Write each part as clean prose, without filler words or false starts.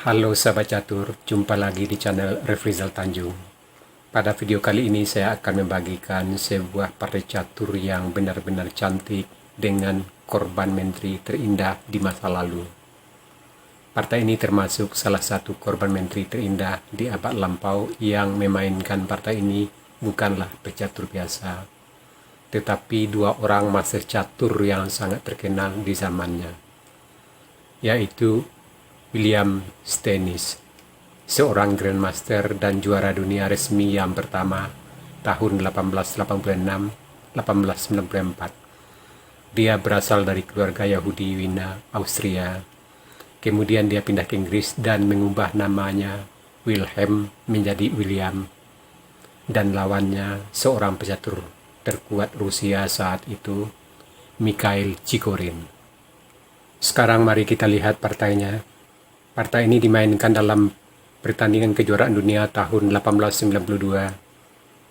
Halo sahabat catur, jumpa lagi di channel Refrizal Tanjung. Pada video kali ini saya akan membagikan sebuah partai catur yang benar-benar cantik dengan korban menteri terindah di masa lalu. Partai ini termasuk salah satu korban menteri terindah di abad lampau yang memainkan partai ini bukanlah pecatur biasa, tetapi dua orang master catur yang sangat terkenal di zamannya, yaitu William Stennis, seorang Grandmaster dan juara dunia resmi yang pertama tahun 1886-1894. Dia berasal dari keluarga Yahudi Wina, Austria. Kemudian dia pindah ke Inggris dan mengubah namanya Wilhelm menjadi William. Dan lawannya seorang pecatur terkuat Rusia saat itu, Mikhail Chigorin. Sekarang mari kita lihat partainya. Partai ini dimainkan dalam pertandingan kejuaraan dunia tahun 1892.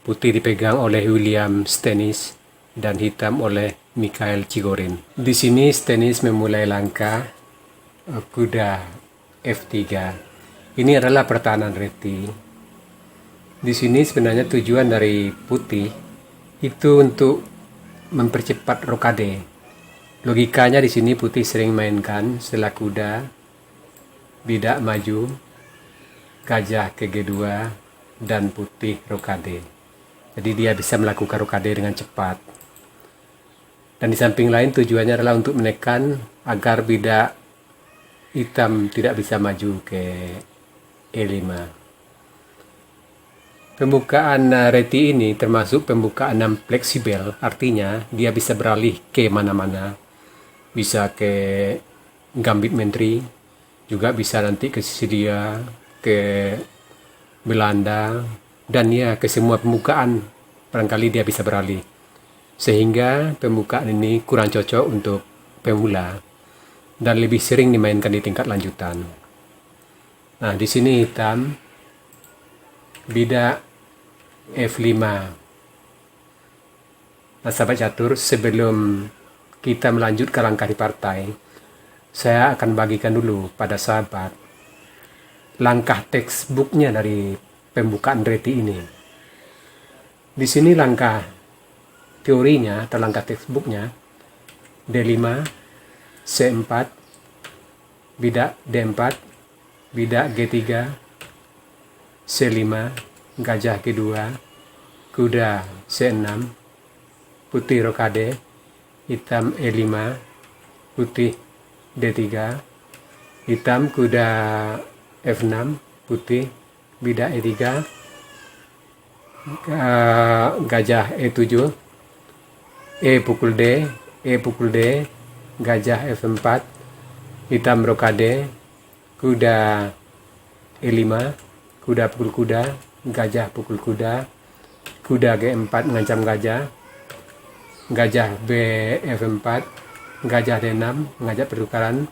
Putih dipegang oleh William Stennis dan hitam oleh Mikhail Chigorin. Di sini Stennis memulai langkah kuda F3. Ini adalah pertahanan reti. Di sini sebenarnya tujuan dari putih itu untuk mempercepat rokade. Logikanya di sini putih sering mainkan setelah kuda bidak maju, gajah ke G2, dan putih rokade. Jadi dia bisa melakukan rokade dengan cepat. Dan di samping lain tujuannya adalah untuk menekan agar bidak hitam tidak bisa maju ke E5. Pembukaan reti ini termasuk pembukaan yang fleksibel, artinya dia bisa beralih ke mana-mana. Bisa ke gambit menteri, juga bisa nanti ke Sisilia, ke Belanda, dan ya ke semua pembukaan barangkali dia bisa beralih. Sehingga pembukaan ini kurang cocok untuk pemula dan lebih sering dimainkan di tingkat lanjutan. Nah, di sini hitam bidak F5. Nah, sahabat catur, sebelum kita melanjut ke langkah di partai, saya akan bagikan dulu pada sahabat langkah textbooknya dari pembukaan reti ini. Di sini langkah teorinya atau langkah textbooknya D5, C4, bidak D4, bidak G3, C5, gajah G2, kuda C6, putih rokade, hitam E5, putih D3, hitam kuda F6, putih bidak E3, gajah E7, E pukul D, gajah F4, hitam rokade, kuda E5, kuda pukul kuda, gajah pukul kuda, kuda G4 mengancam gajah, gajah B F4, gajah D6 mengajak pertukaran,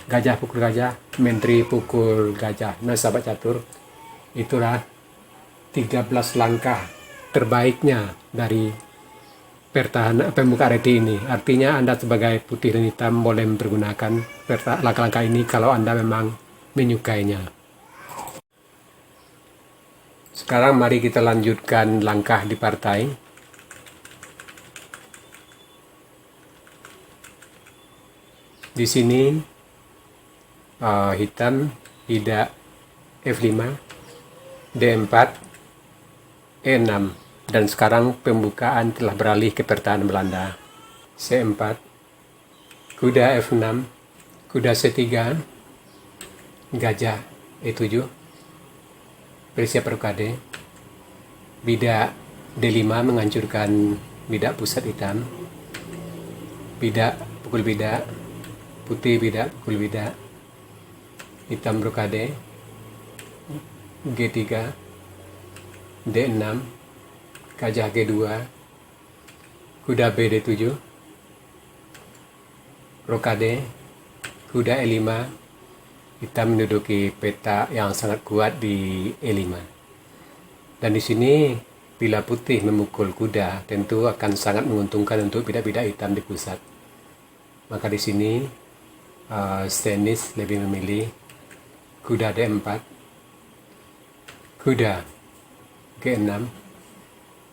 gajah pukul gajah, menteri pukul gajah. Nah, sahabat catur, itulah 13 langkah terbaiknya dari pertahanan pembuka reti ini. Artinya Anda sebagai putih dan hitam boleh mempergunakan langkah-langkah ini kalau Anda memang menyukainya. Sekarang mari kita lanjutkan langkah di partai. Di sini hitam bidak F5, D4, E6, dan sekarang pembukaan telah beralih ke pertahanan Belanda. C4, kuda F6, kuda C3, gajah E7, bersiap rokade, bidak D5 menghancurkan bidak pusat hitam, bidak pukul bidak, putih bidak pukul bidak, hitam rokade, G3, D6, gajah G2, kuda B D7, rokade, kuda E5, hitam menduduki peta yang sangat kuat di E5. Dan di sini bila putih memukul kuda tentu akan sangat menguntungkan untuk bidak-bidak hitam di pusat. Maka di sini Stennis lebih memilih kuda D4, kuda G6,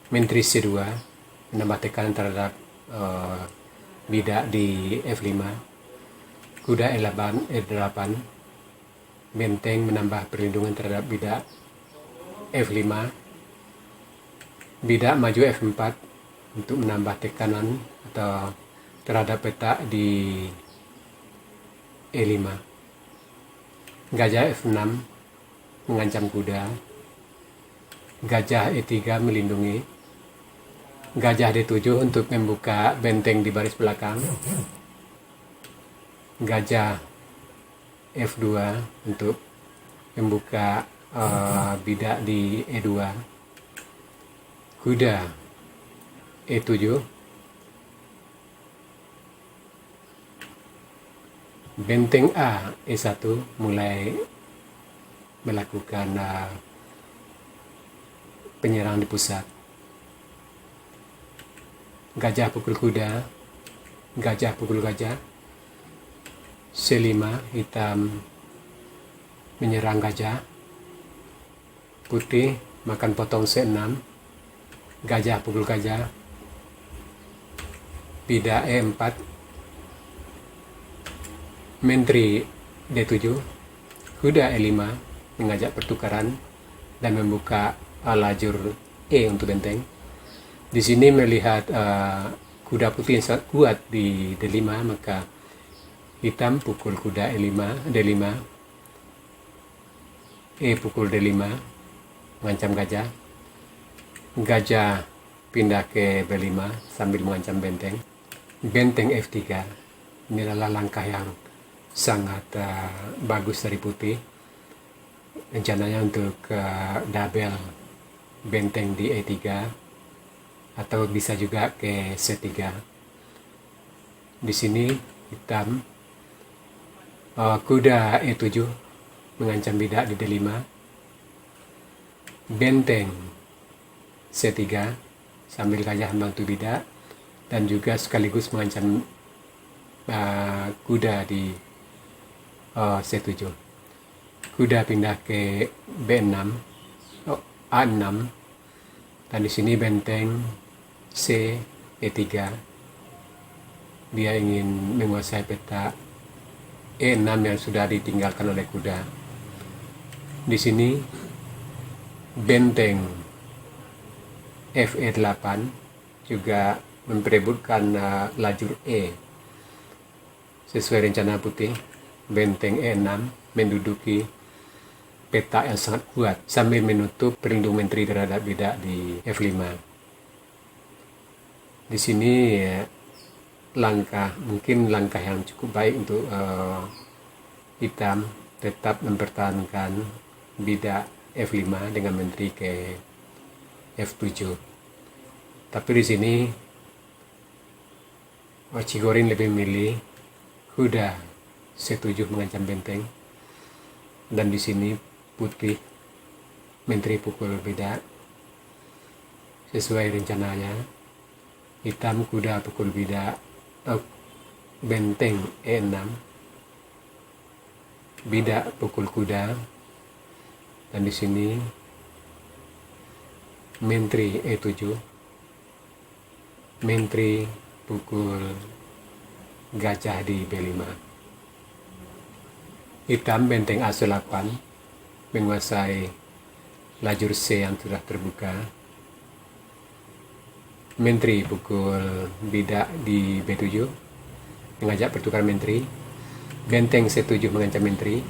menteri C2, menambah tekanan terhadap bidak di F5, kuda E8, benteng menambah perlindungan terhadap bidak F5, bidak maju F4 untuk menambah tekanan atau terhadap petak di E5, gajah F6 mengancam kuda, gajah E3 melindungi, gajah D7 untuk membuka benteng di baris belakang, gajah F2 untuk membuka bidak di E2, kuda E7, benteng A E1 mulai melakukan penyerang di pusat, gajah pukul kuda, gajah pukul gajah, C5 hitam menyerang gajah, putih makan potong C6, gajah pukul gajah, bidak E4, menteri D7, kuda E5 mengajak pertukaran dan membuka lajur E untuk benteng. Di sini melihat kuda putih yang sangat kuat di D5, maka hitam pukul kuda D5, E pukul D5 mengancam gajah, gajah pindah ke B5 sambil mengancam benteng, benteng F3. Ini adalah langkah yang sangat bagus dari putih, rencananya untuk double benteng di E3 atau bisa juga ke C3. Di sini hitam kuda E7 mengancam bidak di D5, benteng C3 sambil gajah membantu bidak dan juga sekaligus mengancam kuda di C7. Kuda pindah ke B6, A6, dan di sini benteng C E3. Dia ingin menguasai peta E6 yang sudah ditinggalkan oleh kuda. Di sini benteng FE8 juga memperebutkan lajur E. Sesuai rencana putih, benteng E6 menduduki peta yang sangat kuat sambil menutup perlindungan menteri terhadap bidak di F5. Di sini mungkin langkah yang cukup baik untuk hitam tetap mempertahankan bidak F5 dengan menteri ke F7. Tapi di sini Chigorin lebih memilih kuda C7 mengancam benteng, dan di sini putih menteri pukul bidak sesuai rencananya. Hitam kuda pukul bidak benteng E6, bidak pukul kuda, dan di sini menteri E7, menteri pukul gajah di B5. Hitam benteng A8 menguasai lajur C yang sudah terbuka. Menteri pukul bidak di B7 mengajak pertukaran menteri. Benteng C7 mengancam menteri.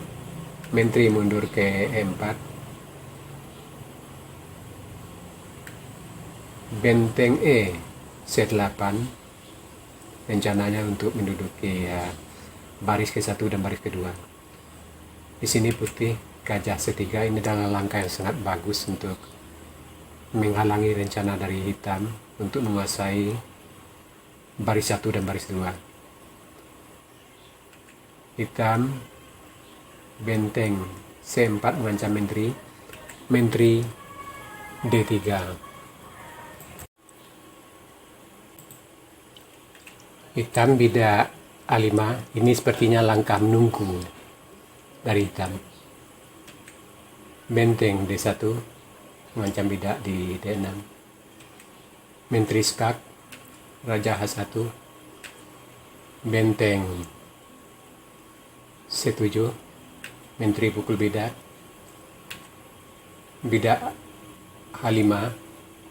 Menteri mundur ke E4. Benteng E C8 rencananya untuk menduduki baris ke-1 dan baris kedua. Di sini putih gajah C3. Ini adalah langkah yang sangat bagus untuk menghalangi rencana dari hitam untuk menguasai baris 1 dan baris 2. Hitam benteng C4 mengancam menteri. Menteri D3. Hitam bidak A5. Ini sepertinya langkah menunggu dari hitam. Benteng D1 mengancam bidak di D6. Menteri skak, Raja H1. Benteng C7, menteri pukul bidak. Bidak H5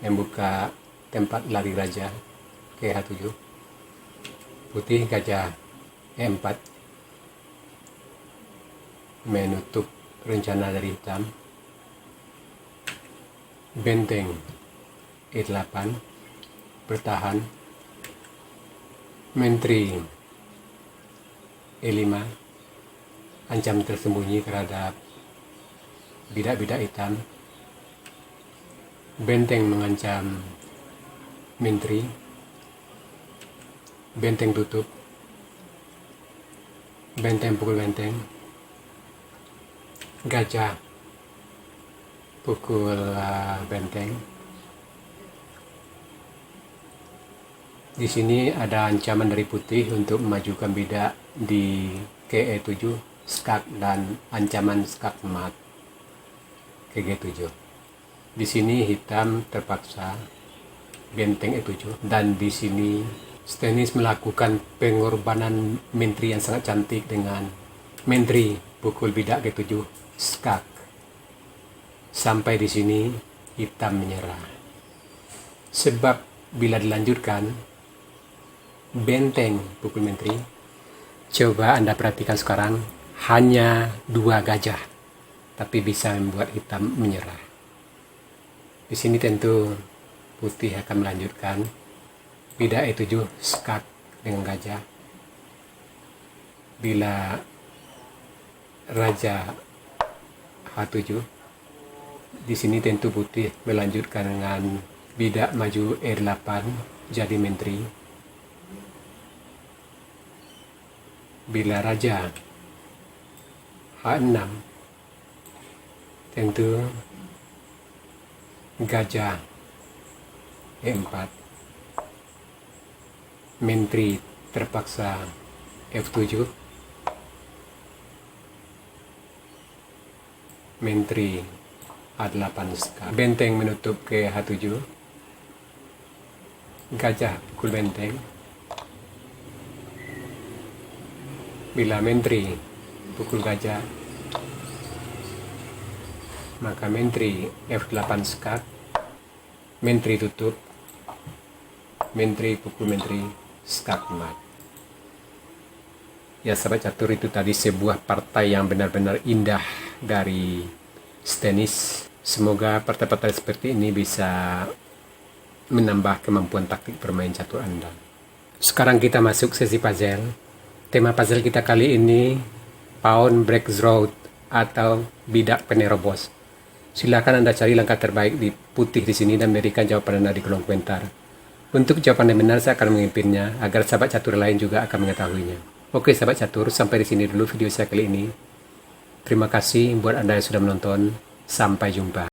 membuka tempat lari raja ke H7. Putih gajah E4 menutup rencana dari hitam. Benteng E8 bertahan. Menteri E5 ancam tersembunyi terhadap bidak-bidak hitam. Benteng mengancam menteri. Benteng tutup. Benteng pukul benteng. Gajah pukul benteng. Di sini ada ancaman dari putih untuk memajukan bidak di ke E7 skak dan ancaman skak mat ke G7. Di sini hitam terpaksa benteng E7 dan di sini Stennis melakukan pengorbanan menteri yang sangat cantik dengan menteri pukul bidak G7 skak. Sampai di sini hitam menyerah. Sebab bila dilanjutkan benteng pukul menteri, coba Anda perhatikan sekarang hanya 2 gajah, tapi bisa membuat hitam menyerah. Di sini tentu putih akan melanjutkan bidak E7 skak dengan gajah. Bila Raja H7, di sini tentu putih melanjutkan dengan bidak maju E8 jadi menteri. Bila Raja H6, tentu gajah E4, menteri terpaksa F7, menteri A8 skak. Benteng menutup ke H7, gajah pukul benteng. Bila menteri pukul gajah, maka menteri F8 skak, menteri tutup, menteri pukul menteri skak mat. Ya sahabat catur, itu tadi sebuah partai yang benar-benar indah dari Stennis. Semoga partai-partai seperti ini bisa menambah kemampuan taktik bermain catur Anda. Sekarang kita masuk sesi puzzle. Tema puzzle kita kali ini Pawn Breaks Road atau bidak penerobos. Silakan Anda cari langkah terbaik di putih di sini dan berikan jawaban Anda di kolom komentar. Untuk jawaban yang benar saya akan memimpinnya agar sahabat catur lain juga akan mengetahuinya. Oke sahabat catur, sampai di sini dulu video saya kali ini. Terima kasih buat Anda yang sudah menonton. Sampai jumpa.